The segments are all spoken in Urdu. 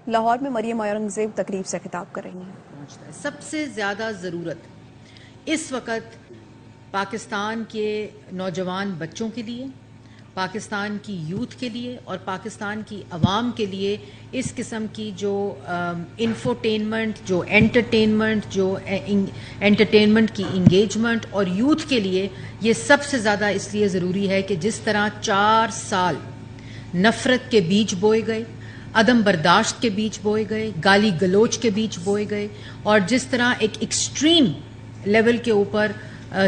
لاہور میں مریم اورنگزیب تقریب سے خطاب کر رہی ہیں۔ سب سے زیادہ ضرورت اس وقت پاکستان کے نوجوان بچوں کے لیے، پاکستان کی یوتھ کے لیے اور پاکستان کی عوام کے لیے اس قسم کی جو انفوٹینمنٹ، جو انٹرٹینمنٹ کی انگیجمنٹ اور یوتھ کے لیے یہ سب سے زیادہ اس لیے ضروری ہے کہ جس طرح 4 سال نفرت کے بیج بوئے گئے، عدم برداشت کے بیچ بوئے گئے، گالی گلوچ کے بیچ بوئے گئے، اور جس طرح ایک ایکسٹریم لیول کے اوپر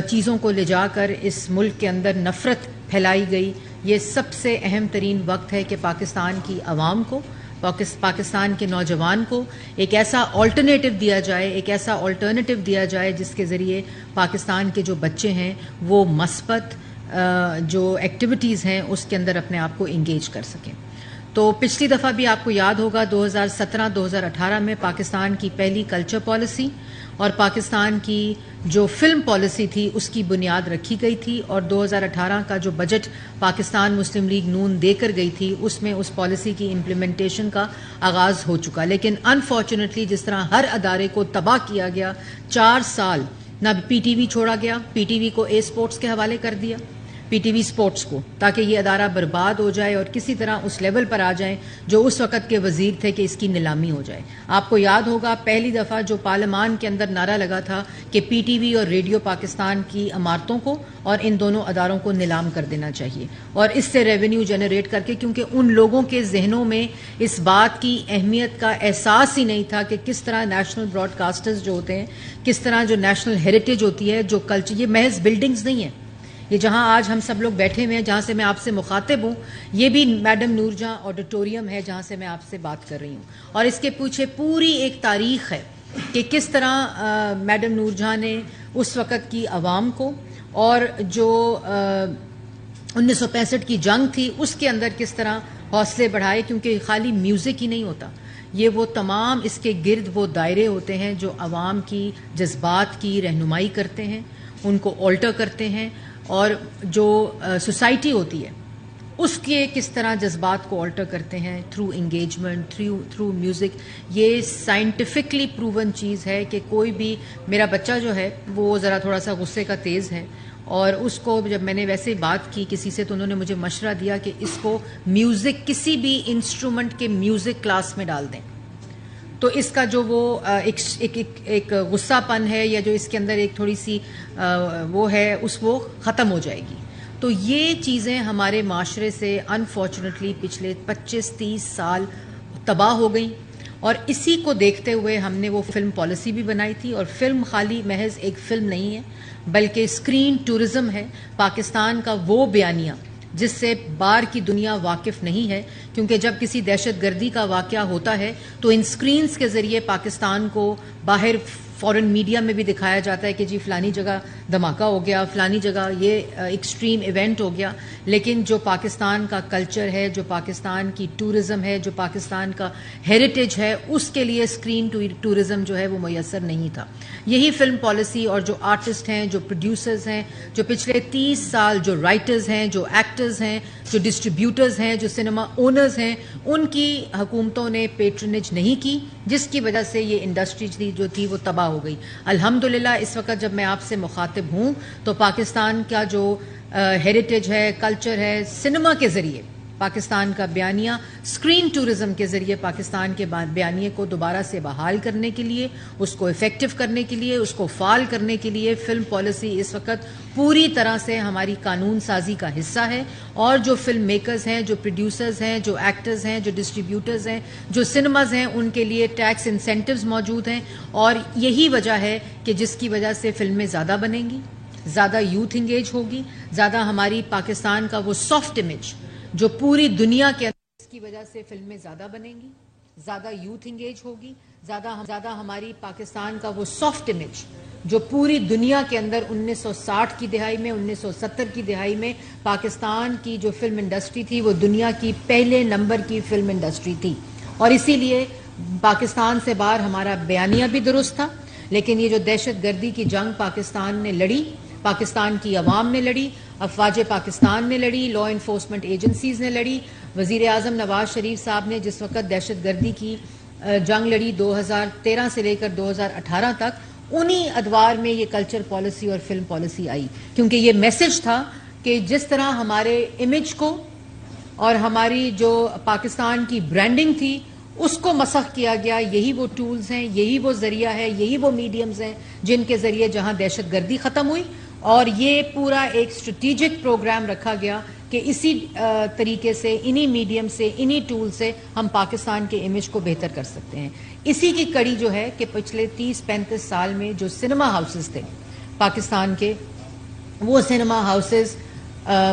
چیزوں کو لے جا کر اس ملک کے اندر نفرت پھیلائی گئی، یہ سب سے اہم ترین وقت ہے کہ پاکستان کی عوام کو، پاکستان کے نوجوان کو ایک ایسا آلٹرنیٹو دیا جائے، ایک ایسا آلٹرنیٹو دیا جائے جس کے ذریعے پاکستان کے جو بچے ہیں وہ مثبت جو ایکٹیویٹیز ہیں اس کے اندر اپنے آپ کو انگیج کر سکیں۔ تو پچھلی دفعہ بھی آپ کو یاد ہوگا 2017-2018 میں پاکستان کی پہلی کلچر پالیسی اور پاکستان کی جو فلم پالیسی تھی اس کی بنیاد رکھی گئی تھی، اور 2018 کا جو بجٹ پاکستان مسلم لیگ نون دے کر گئی تھی اس میں اس پالیسی کی امپلیمنٹیشن کا آغاز ہو چکا، لیکن انفارچونیٹلی جس طرح ہر ادارے کو تباہ کیا گیا، 4 سال نہ پی ٹی وی چھوڑا گیا، پی ٹی وی کو اے اسپورٹس کے حوالے کر دیا، پی ٹی وی اسپورٹس کو، تاکہ یہ ادارہ برباد ہو جائے اور کسی طرح اس لیول پر آ جائیں جو اس وقت کے وزیر تھے کہ اس کی نیلامی ہو جائے۔ آپ کو یاد ہوگا پہلی دفعہ جو پارلیمان کے اندر نعرہ لگا تھا کہ پی ٹی وی اور ریڈیو پاکستان کی عمارتوں کو اور ان دونوں اداروں کو نیلام کر دینا چاہیے، اور اس سے ریونیو جنریٹ کر کے، کیونکہ ان لوگوں کے ذہنوں میں اس بات کی اہمیت کا احساس ہی نہیں تھا کہ کس طرح نیشنل براڈ کاسٹرز جو ہوتے ہیں، کس طرح جو نیشنل ہیریٹیج ہوتی ہے، جو کلچر، یہ محض بلڈنگز نہیں ہیں، یہ جہاں آج ہم سب لوگ بیٹھے ہوئے ہیں، جہاں سے میں آپ سے مخاطب ہوں، یہ بھی میڈم نور جہاں آڈیٹوریم ہے جہاں سے میں آپ سے بات کر رہی ہوں، اور اس کے پیچھے پوری ایک تاریخ ہے کہ کس طرح میڈم نور جہاں نے اس وقت کی عوام کو، اور جو 1965 کی جنگ تھی اس کے اندر کس طرح حوصلے بڑھائے، کیونکہ خالی میوزک ہی نہیں ہوتا، یہ وہ تمام اس کے گرد وہ دائرے ہوتے ہیں جو عوام کی جذبات کی رہنمائی کرتے ہیں، ان کو آلٹر کرتے ہیں، اور جو سوسائٹی ہوتی ہے اس کے کس طرح جذبات کو آلٹر کرتے ہیں تھرو انگیجمنٹ، تھرو میوزک۔ یہ سائنٹیفکلی پروون چیز ہے کہ کوئی بھی، میرا بچہ جو ہے وہ ذرا تھوڑا سا غصے کا تیز ہے، اور اس کو جب میں نے ویسے بات کی کسی سے تو انہوں نے مجھے مشورہ دیا کہ اس کو میوزک کسی بھی انسٹرومنٹ کے میوزک کلاس میں ڈال دیں، تو اس کا جو وہ ایک غصہ پن ہے یا جو اس کے اندر ایک تھوڑی سی وہ ہے وہ ختم ہو جائے گی۔ تو یہ چیزیں ہمارے معاشرے سے انفارچونیٹلی پچھلے 25-30 سال تباہ ہو گئیں، اور اسی کو دیکھتے ہوئے ہم نے وہ فلم پالیسی بھی بنائی تھی، اور فلم خالی محض ایک فلم نہیں ہے بلکہ اسکرین ٹورزم ہے، پاکستان کا وہ بیانیہ جس سے باہر کی دنیا واقف نہیں ہے، کیونکہ جب کسی دہشت گردی کا واقعہ ہوتا ہے تو ان سکرینز کے ذریعے پاکستان کو باہر فورن میڈیا میں بھی دکھایا جاتا ہے کہ جی فلانی جگہ دھماکہ ہو گیا، فلانی جگہ یہ ایکسٹریم ایونٹ ہو گیا، لیکن جو پاکستان کا کلچر ہے، جو پاکستان کی ٹورزم ہے، جو پاکستان کا ہیریٹیج ہے، اس کے لیے اسکرین ٹورزم جو ہے وہ میسر نہیں تھا۔ یہی فلم پالیسی اور جو آرٹسٹ ہیں، جو پروڈیوسرز ہیں، جو پچھلے 30 سال جو رائٹرز ہیں، جو ایکٹرز ہیں، جو ڈسٹریبیوٹرز ہیں، جو سنیما اونرز ہیں، ان کی حکومتوں نے پیٹرنیج نہیں کی، جس کی وجہ سے یہ انڈسٹری جو تھی وہ تباہ ہو گئی۔ الحمدللہ اس وقت جب میں آپ سے مخاطب ہوں تو پاکستان کا جو ہیریٹیج ہے، کلچر ہے، سنیما کے ذریعے پاکستان کا بیانیہ، اسکرین ٹورزم کے ذریعے پاکستان کے بیانیے کو دوبارہ سے بحال کرنے کے لیے، اس کو افیکٹو کرنے کے لیے، اس کو فعال کرنے کے لیے فلم پالیسی اس وقت پوری طرح سے ہماری قانون سازی کا حصہ ہے، اور جو فلم میکرز ہیں، جو پروڈیوسرز ہیں، جو ایکٹرز ہیں، جو ڈسٹریبیوٹرز ہیں، جو سنیماز ہیں، ان کے لیے ٹیکس انسینٹیوز موجود ہیں، اور یہی وجہ ہے کہ جس کی وجہ سے فلمیں زیادہ بنیں گی، زیادہ یوتھ انگیج ہوگی، زیادہ ہماری پاکستان کا وہ سافٹ امیج جو پوری دنیا کے اندر، اس کی وجہ سے فلمیں زیادہ بنیں گی، زیادہ یوتھ انگیج ہوگی، زیادہ ہماری پاکستان کا وہ سافٹ امیج جو پوری دنیا کے اندر 1960 کی دہائی میں، 1970 کی دہائی میں پاکستان کی جو فلم انڈسٹری تھی وہ دنیا کی پہلے نمبر کی فلم انڈسٹری تھی، اور اسی لیے پاکستان سے باہر ہمارا بیانیہ بھی درست تھا، لیکن یہ جو دہشت گردی کی جنگ پاکستان نے لڑی، پاکستان کی عوام نے لڑی، افواج پاکستان نے لڑی، لا انفورسمنٹ ایجنسیز نے لڑی، وزیر اعظم نواز شریف صاحب نے جس وقت دہشت گردی کی جنگ لڑی 2013 سے لے کر 2018 تک، انہی ادوار میں یہ کلچر پالیسی اور فلم پالیسی آئی، کیونکہ یہ میسج تھا کہ جس طرح ہمارے امیج کو اور ہماری جو پاکستان کی برانڈنگ تھی اس کو مسخ کیا گیا، یہی وہ ٹولز ہیں، یہی وہ ذریعہ ہے، یہی وہ میڈیمز ہیں جن کے ذریعے جہاں دہشت گردی ختم ہوئی، اور یہ پورا ایک اسٹریٹجک پروگرام رکھا گیا کہ اسی طریقے سے، انہی میڈیم سے، انہی ٹول سے ہم پاکستان کے امیج کو بہتر کر سکتے ہیں۔ اسی کی کڑی جو ہے کہ پچھلے 30-35 سال میں جو سنیما ہاؤسز تھے پاکستان کے، وہ سنیما ہاؤسز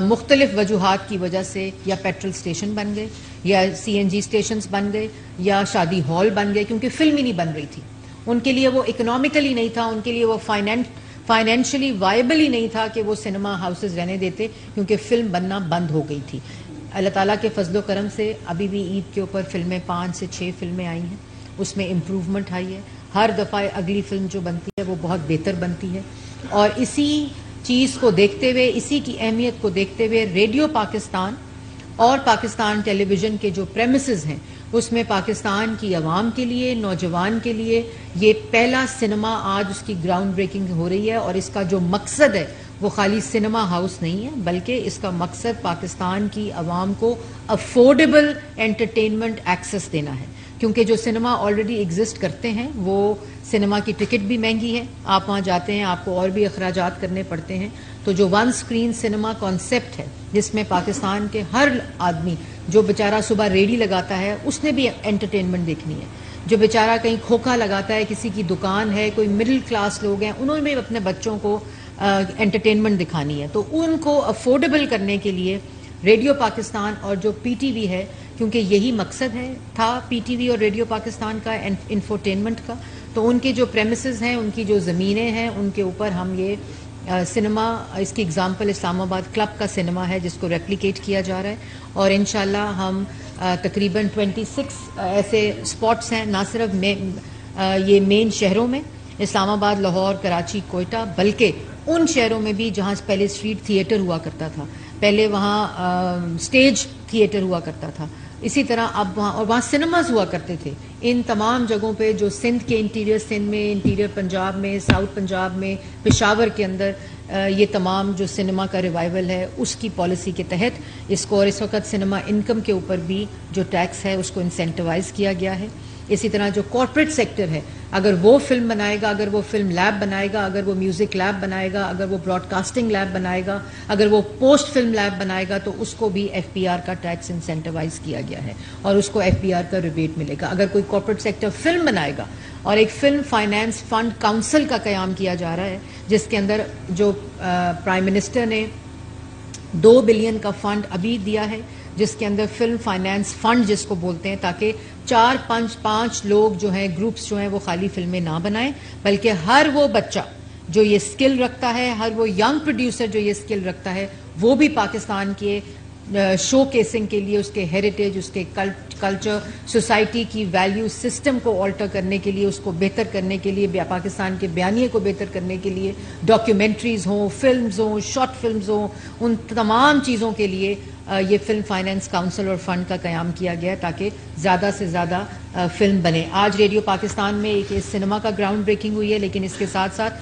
مختلف وجوہات کی وجہ سے یا پیٹرول اسٹیشن بن گئے، یا سی این جی اسٹیشنز بن گئے، یا شادی ہال بن گئے، کیونکہ فلم ہی نہیں بن رہی تھی ان کے لیے، وہ اکنامیکلی نہیں تھا ان کے لیے، وہ فائنینشلی وائبل ہی نہیں تھا کہ وہ سنیما ہاؤسز رہنے دیتے، کیونکہ فلم بننا بند ہو گئی تھی۔ اللہ تعالیٰ کے فضل و کرم سے ابھی بھی عید کے اوپر فلمیں 5 سے 6 فلمیں آئی ہیں، اس میں امپروومنٹ آئی ہے، ہر دفعہ اگلی فلم جو بنتی ہے وہ بہت بہتر بنتی ہے، اور اسی چیز کو دیکھتے ہوئے، اسی کی اہمیت کو دیکھتے ہوئے ریڈیو پاکستان اور پاکستان ٹیلی ویژن کے جو پریمیسز ہیں اس میں پاکستان کی عوام کے لیے، نوجوان کے لیے یہ پہلا سنیما آج اس کی گراؤنڈ بریکنگ ہو رہی ہے، اور اس کا جو مقصد ہے وہ خالی سنیما ہاؤس نہیں ہے، بلکہ اس کا مقصد پاکستان کی عوام کو افورڈیبل انٹرٹینمنٹ ایکسس دینا ہے، کیونکہ جو سنیما آلریڈی ایگزسٹ کرتے ہیں وہ سنیما کی ٹکٹ بھی مہنگی ہے، آپ وہاں جاتے ہیں آپ کو اور بھی اخراجات کرنے پڑتے ہیں، تو جو ون سکرین سنیما کانسیپٹ ہے جس میں پاکستان کے ہر آدمی جو بیچارہ صبح ریڑھی لگاتا ہے اس نے بھی انٹرٹینمنٹ دیکھنی ہے، جو بیچارہ کہیں کھوکھا لگاتا ہے، کسی کی دکان ہے، کوئی مڈل کلاس لوگ ہیں، انہوں نے بھی اپنے بچوں کو انٹرٹینمنٹ دکھانی ہے، تو ان کو افورڈیبل کرنے کے لیے ریڈیو پاکستان اور جو پی ٹی وی ہے، کیونکہ یہی مقصد تھا پی ٹی وی اور ریڈیو پاکستان کا انفوٹینمنٹ کا، تو ان کے جو پریمیسز ہیں، ان کی جو زمینیں ہیں، ان کے اوپر ہم یہ سنیما، اس کی اگزامپل اسلام آباد کلب کا سنیما ہے جس کو ریپلیکیٹ کیا جا رہا ہے، اور انشاءاللہ ہم تقریباً 26 ایسے سپاٹس ہیں، نہ صرف یہ مین شہروں میں اسلام آباد، لاہور، کراچی، کوئٹہ، بلکہ ان شہروں میں بھی جہاں پہلے اسٹریٹ تھیٹر ہوا کرتا تھا، پہلے وہاں اسٹیج تھیٹر ہوا کرتا تھا، اسی طرح اب وہاں سنیماز ہوا کرتے تھے، ان تمام جگہوں پہ جو سندھ کے انٹیریئر سندھ میں، انٹیریئر پنجاب میں، ساؤتھ پنجاب میں، پشاور کے اندر یہ تمام جو سنیما کا ریوائول ہے اس کی پالیسی کے تحت اس کو، اور اس وقت سنیما انکم کے اوپر بھی جو ٹیکس ہے اس کو انسینٹیوائز کیا گیا ہے۔ اسی طرح جو کارپوریٹ سیکٹر ہے، اگر وہ فلم بنائے گا، اگر وہ فلم لیب بنائے گا، اگر وہ میوزک لیب بنائے گا، اگر وہ براڈ کاسٹنگ لیب بنائے گا، اگر وہ پوسٹ فلم لیب بنائے گا، تو اس کو بھی ایف پی آر کا ٹیکس انسینٹیوائز کیا گیا ہے اور اس کو ایف پی آر کا ریبیٹ ملے گا۔ اگر کوئی کارپوریٹ سیکٹر فلم بنائے گا، اور ایک فلم فائنانس فنڈ کاؤنسل کا قیام کیا جا رہا ہے جس کے اندر جو پرائم منسٹر نے 2 بلین کا فنڈ ابھی دیا ہے، جس کے اندر فلم فائنانس فنڈ جس کو بولتے ہیں، تاکہ 4-5 لوگ جو ہیں، گروپس جو ہیں، وہ خالی فلمیں نہ بنائیں، بلکہ ہر وہ بچہ جو یہ سکل رکھتا ہے، ہر وہ ینگ پروڈیوسر جو یہ سکل رکھتا ہے، وہ بھی پاکستان کے شو کیسنگ کے لیے، اس کے ہیریٹیج، اس کے کلچر، سوسائٹی کی ویلیو سسٹم کو آلٹر کرنے کے لیے، اس کو بہتر کرنے کے لیے، پاکستان کے بیانیے کو بہتر کرنے کے لیے، ڈاکیومنٹریز ہوں، فلمز ہوں، شارٹ فلمز ہوں، ان تمام چیزوں کے لیے یہ فلم فائنانس کاؤنسل اور فنڈ کا قیام کیا گیا تاکہ زیادہ سے زیادہ فلم بنے۔ آج ریڈیو پاکستان میں ایک سنیما کا گراؤنڈ بریکنگ ہوئی ہے، لیکن اس کے ساتھ ساتھ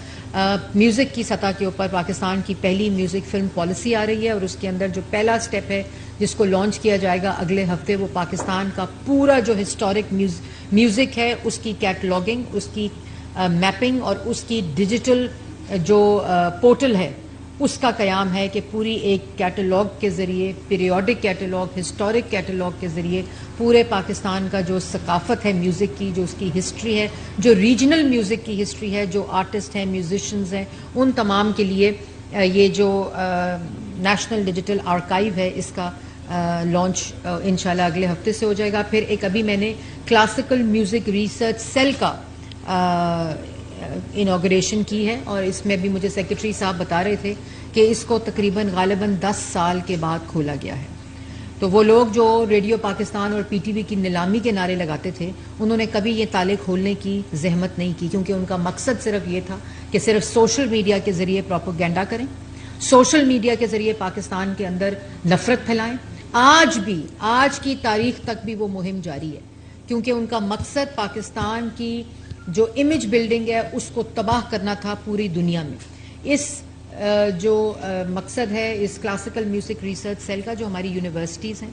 میوزک کی سطح کے اوپر پاکستان کی پہلی میوزک فلم پالیسی آ رہی ہے، اور اس کے اندر جو پہلا سٹیپ ہے جس کو لانچ کیا جائے گا اگلے ہفتے، وہ پاکستان کا پورا جو ہسٹورک میوزک ہے اس کی کیٹلاگنگ، اس کی میپنگ اور اس کی ڈیجیٹل جو پورٹل ہے اس کا قیام ہے کہ پوری ایک کیٹلاگ کے ذریعے، پیریوڈک کیٹلاگ، ہسٹورک کیٹلاگ کے ذریعے پورے پاکستان کا جو ثقافت ہے میوزک کی، جو اس کی ہسٹری ہے، جو ریجنل میوزک کی ہسٹری ہے، جو آرٹسٹ ہیں، میوزیشنز ہیں، ان تمام کے لیے یہ جو نیشنل ڈیجیٹل آرکائیو ہے اس کا لانچ انشاءاللہ اگلے ہفتے سے ہو جائے گا۔ پھر ایک ابھی میں نے کلاسیکل میوزک ریسرچ سیل کا انوگریشن کی ہے، اور اس میں بھی مجھے سیکرٹری صاحب بتا رہے تھے کہ اس کو تقریباً غالباً 10 سال کے بعد کھولا گیا ہے۔ تو وہ لوگ جو ریڈیو پاکستان اور پی ٹی وی کی نیلامی کے نعرے لگاتے تھے، انہوں نے کبھی یہ تالے کھولنے کی زحمت نہیں کی، کیونکہ ان کا مقصد صرف یہ تھا کہ صرف سوشل میڈیا کے ذریعے پروپیگنڈا کریں، سوشل میڈیا کے ذریعے پاکستان کے اندر نفرت پھیلائیں۔ آج بھی، آج کی تاریخ تک بھی وہ مہم جاری ہے، کیونکہ ان کا مقصد پاکستان کی جو امیج بلڈنگ ہے اس کو تباہ کرنا تھا پوری دنیا میں. اس جو مقصد ہے اس کلاسیکل میوزک ریسرچ سیل کا جو ہماری یونیورسٹیز ہیں،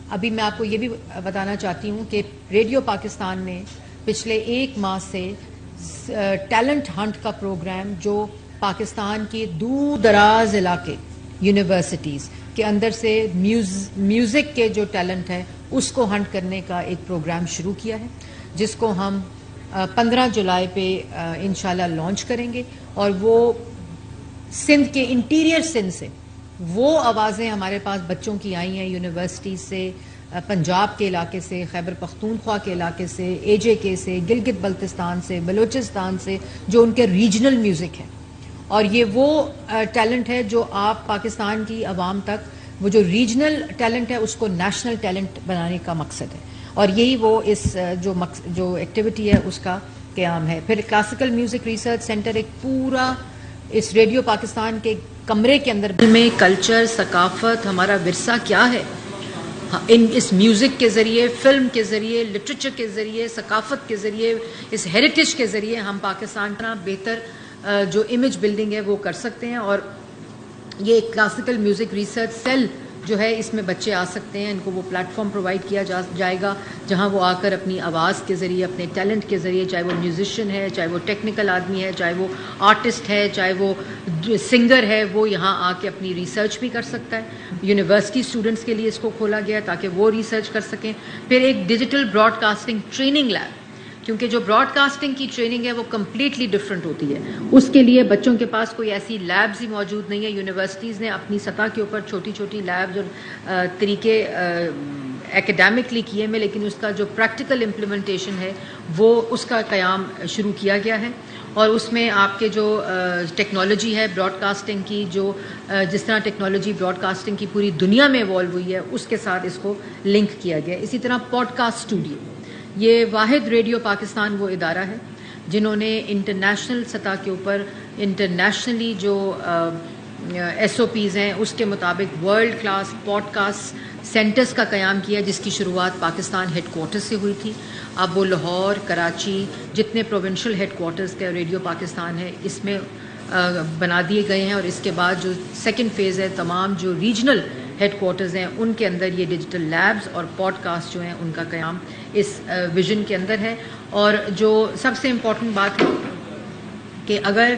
ابھی میں آپ کو یہ بھی بتانا چاہتی ہوں کہ ریڈیو پاکستان نے پچھلے 1 ماہ سے ٹیلنٹ ہنٹ کا پروگرام جو پاکستان کے دور دراز علاقے یونیورسٹیز کے اندر سے میوزک کے جو ٹیلنٹ ہے اس کو ہنٹ کرنے کا ایک پروگرام شروع کیا ہے، جس کو ہم 15 جولائی پہ انشاءاللہ لانچ کریں گے. اور وہ سندھ کے انٹیریئر سندھ سے وہ آوازیں ہمارے پاس بچوں کی آئی ہیں یونیورسٹی سے، پنجاب کے علاقے سے، خیبر پختونخوا کے علاقے سے، اے جے کے سے، گلگت بلتستان سے، بلوچستان سے، جو ان کے ریجنل میوزک ہے. اور یہ وہ ٹیلنٹ ہے جو آپ پاکستان کی عوام تک وہ جو ریجنل ٹیلنٹ ہے اس کو نیشنل ٹیلنٹ بنانے کا مقصد ہے. اور یہی وہ اس جو ایکٹیویٹی ہے اس کا قیام ہے. پھر کلاسیکل میوزک ریسرچ سینٹر ایک پورا اس ریڈیو پاکستان کے کمرے کے اندر میں کلچر، ثقافت، ہمارا ورثہ کیا ہے، اس میوزک کے ذریعے، فلم کے ذریعے، لٹریچر کے ذریعے، ثقافت کے ذریعے، اس ہیریٹیج کے ذریعے ہم پاکستان کا بہتر جو امیج بلڈنگ ہے وہ کر سکتے ہیں. اور یہ کلاسیکل میوزک ریسرچ سیل جو ہے اس میں بچے آ سکتے ہیں، ان کو وہ پلیٹ فارم پرووائڈ کیا جائے گا جہاں وہ آ کر اپنی آواز کے ذریعے، اپنے ٹیلنٹ کے ذریعے، چاہے وہ میوزیشین ہے، چاہے وہ ٹیکنیکل آدمی ہے، چاہے وہ آرٹسٹ ہے، چاہے وہ سنگر ہے، وہ یہاں آ کے اپنی ریسرچ بھی کر سکتا ہے. یونیورسٹی اسٹوڈنٹس کے لیے اس کو کھولا گیا تاکہ وہ ریسرچ کر سکیں. پھر ایک digital broadcasting training lab, کیونکہ جو براڈ کاسٹنگ کی ٹریننگ ہے وہ کمپلیٹلی ڈفرینٹ ہوتی ہے. اس کے لیے بچوں کے پاس کوئی ایسی لیبز ہی موجود نہیں ہے. یونیورسٹیز نے اپنی سطح کے اوپر چھوٹی چھوٹی لیبز اور طریقے ایکیڈیمکلی کیے میں، لیکن اس کا جو پریکٹیکل امپلیمنٹیشن ہے وہ اس کا قیام شروع کیا گیا ہے. اور اس میں آپ کے جو ٹیکنالوجی ہے براڈ کاسٹنگ کی، جو جس طرح ٹیکنالوجی براڈ کاسٹنگ کی پوری دنیا میں ایوالو ہوئی ہے اس کے ساتھ اس کو لنک کیا گیا. اسی طرح پوڈ کاسٹ اسٹوڈیو، یہ واحد ریڈیو پاکستان وہ ادارہ ہے جنہوں نے انٹرنیشنل سطح کے اوپر انٹرنیشنلی جو ایس او پیز ہیں اس کے مطابق world class podcast centres کا قیام کیا، جس کی شروعات پاکستان ہیڈ کوارٹر سے ہوئی تھی. اب وہ لاہور، کراچی، جتنے پروونشل ہیڈ کوارٹرز کا ریڈیو پاکستان ہے اس میں بنا دیے گئے ہیں. اور اس کے بعد جو سیکنڈ فیز ہے، تمام جو ریجنل ہیڈ کوارٹرز ہیں ان کے اندر یہ ڈیجیٹل لیبز اور پوڈ کاسٹ جو ہیں ان کا قیام اس ویژن کے اندر ہے. اور جو سب سے امپورٹنٹ بات ہے کہ اگر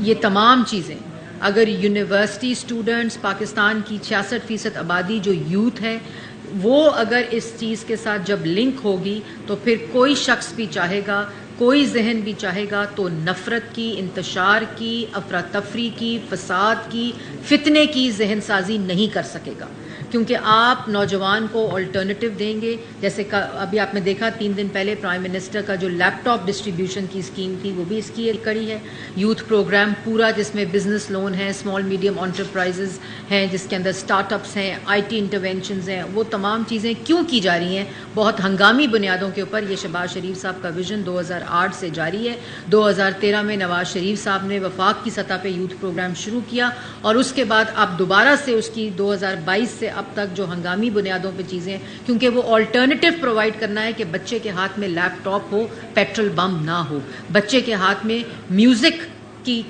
یہ تمام چیزیں، اگر یونیورسٹی اسٹوڈنٹس، پاکستان کی 66% آبادی جو یوتھ ہے، وہ اگر اس چیز کے ساتھ جب لنک ہوگی تو پھر کوئی شخص بھی چاہے گا، کوئی ذہن بھی چاہے گا تو نفرت کی، انتشار کی، افراتفری کی، فساد کی، فتنے کی ذہن سازی نہیں کر سکے گا. کیونکہ آپ نوجوان کو آلٹرنیٹیو دیں گے. جیسے ابھی آپ نے دیکھا 3 دن پہلے پرائم منسٹر کا جو لیپ ٹاپ ڈسٹریبیوشن کی اسکیم تھی وہ بھی اس کی ایک کڑی ہے. یوتھ پروگرام پورا جس میں بزنس لون ہے، اسمال میڈیم انٹرپرائزز ہیں، جس کے اندر اسٹارٹ اپس ہیں، آئی ٹی انٹرونشنز ہیں، وہ تمام چیزیں کیوں کی جا رہی ہیں بہت ہنگامی بنیادوں کے اوپر. یہ شہباز شریف صاحب کا ویژن 2008 سے جاری ہے. 2013 میں نواز شریف صاحب نے وفاق کی سطح پہ یوتھ پروگرام شروع کیا اور اس کے بعد اب دوبارہ سے اس کی 2022 سے اب تک جو ہنگامی بنیادوں پہ چیزیں، کیونکہ وہ آلٹرنیٹیو پرووائڈ کرنا ہے کہ بچے کے ہاتھ میں لیپ ٹاپ ہو، پیٹرول بم نہ ہو، بچے کے ہاتھ میں میوزک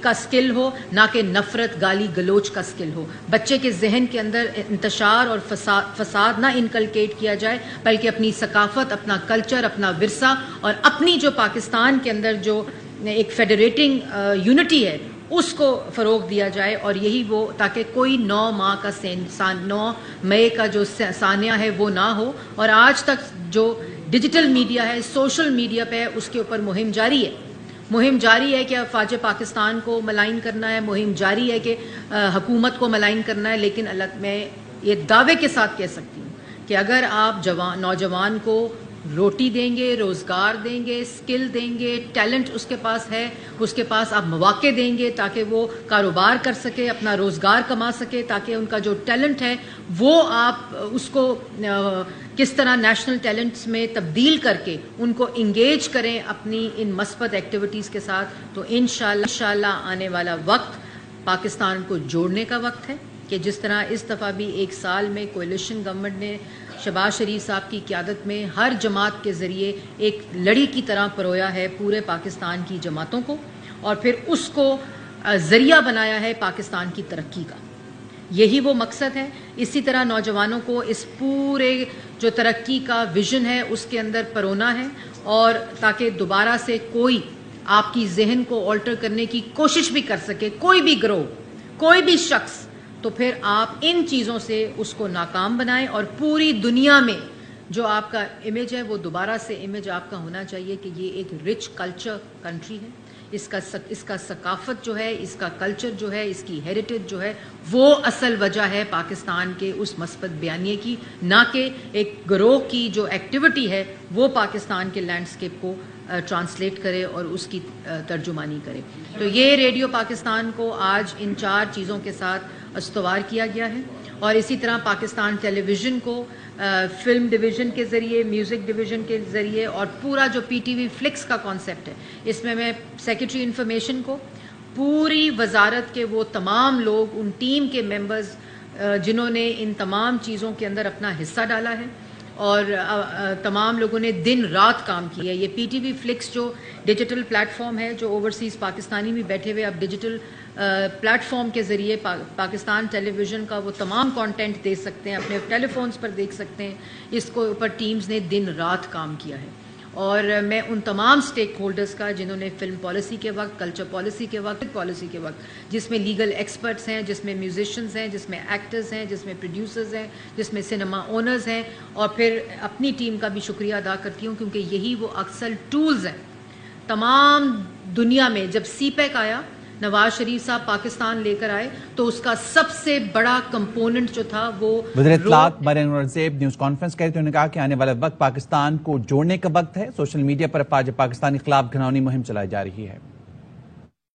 کا سکل ہو، نہ کہ نفرت، گالی گلوچ کا سکل ہو. بچے کے ذہن کے اندر انتشار اور فساد نہ انکلکیٹ کیا جائے، بلکہ اپنی ثقافت، اپنا کلچر، اپنا ورثہ اور اپنی جو پاکستان کے اندر جو ایک فیڈریٹنگ یونٹی ہے اس کو فروغ دیا جائے. اور یہی وہ تاکہ کوئی 9 مئی کا جو سانیہ ہے وہ نہ ہو. اور آج تک جو ڈیجیٹل میڈیا ہے، سوشل میڈیا پہ اس کے اوپر مہم جاری ہے کہ افواج پاکستان کو ملائن کرنا ہے، مہم جاری ہے کہ حکومت کو ملائن کرنا ہے. لیکن میں یہ دعوے کے ساتھ کہہ سکتی ہوں کہ اگر آپ نوجوان کو روٹی دیں گے، روزگار دیں گے، اسکل دیں گے، ٹیلنٹ اس کے پاس ہے، اس کے پاس آپ مواقع دیں گے تاکہ وہ کاروبار کر سکے، اپنا روزگار کما سکے، تاکہ ان کا جو ٹیلنٹ ہے وہ آپ اس کو کس طرح نیشنل ٹیلنٹس میں تبدیل کر کے ان کو انگیج کریں اپنی ان مثبت ایکٹیویٹیز کے ساتھ. تو انشاءاللہ آنے والا وقت پاکستان کو جوڑنے کا وقت ہے کہ جس طرح اس دفعہ بھی 1 سال میں کولیشن گورنمنٹ نے شہباز شریف صاحب کی قیادت میں ہر جماعت کے ذریعے ایک لڑی کی طرح پرویا ہے پورے پاکستان کی جماعتوں کو، اور پھر اس کو ذریعہ بنایا ہے پاکستان کی ترقی کا. یہی وہ مقصد ہے. اسی طرح نوجوانوں کو اس پورے جو ترقی کا ویژن ہے اس کے اندر پرونا ہے، اور تاکہ دوبارہ سے کوئی آپ کی ذہن کو آلٹر کرنے کی کوشش بھی کر سکے، کوئی بھی گروہ، کوئی بھی شخص، تو پھر آپ ان چیزوں سے اس کو ناکام بنائیں، اور پوری دنیا میں جو آپ کا امیج ہے وہ دوبارہ سے امیج آپ کا ہونا چاہیے کہ یہ ایک رچ کلچر کنٹری ہے. اس کا ثقافت جو ہے، اس کا کلچر جو ہے، اس کی ہیریٹیج جو ہے، وہ اصل وجہ ہے پاکستان کے اس مثبت بیانیے کی، نہ کہ ایک گروہ کی جو ایکٹیویٹی ہے وہ پاکستان کے لینڈسکیپ کو ٹرانسلیٹ کرے اور اس کی ترجمانی کرے. تو یہ ریڈیو پاکستان کو آج ان 4 چیزوں کے ساتھ استوار کیا گیا ہے. اور اسی طرح پاکستان ٹیلی ویژن کو فلم ڈویژن کے ذریعے، میوزک ڈویژن کے ذریعے، اور پورا جو پی ٹی وی فلکس کا کانسیپٹ ہے، اس میں سیکریٹری انفارمیشن کو، پوری وزارت کے وہ تمام لوگ، ان ٹیم کے ممبرز جنہوں نے ان تمام چیزوں کے اندر اپنا حصہ ڈالا ہے، اور تمام لوگوں نے دن رات کام کیا ہے. یہ پی ٹی وی فلکس جو ڈیجیٹل پلیٹ فارم ہے، جو اوورسیز پاکستانی بھی بیٹھے ہوئے اب ڈیجیٹل پلیٹ فارم کے ذریعے پاکستان ٹیلی ویژن کا وہ تمام کانٹینٹ دیکھ سکتے ہیں، اپنے ٹیلی فونز پر دیکھ سکتے ہیں. اس کو اوپر ٹیمز نے دن رات کام کیا ہے. اور میں ان تمام سٹیک ہولڈرز کا جنہوں نے فلم پالیسی کے وقت، کلچر پالیسی کے وقت، پالیسی کے وقت، جس میں لیگل ایکسپرٹس ہیں، جس میں میوزیشنز ہیں، جس میں ایکٹرز ہیں، جس میں پروڈیوسرز ہیں، جس میں سنیما اونرز ہیں، اور پھر اپنی ٹیم کا بھی شکریہ ادا کرتی ہوں، کیونکہ یہی وہ اکثر ٹولز ہیں. تمام دنیا میں جب سی پیک آیا، نواز شریف صاحب پاکستان لے کر آئے، تو اس کا سب سے بڑا کمپوننٹ جو تھا وہ وزیر اطلاعات مریم انور زیب نیوز کانفرنس کر رہے تھے. انہوں نے کہا کہ آنے والا وقت پاکستان کو جوڑنے کا وقت ہے. سوشل میڈیا پر آج پاکستانی خلاف گھناؤنی مہم چلائی جا رہی ہے.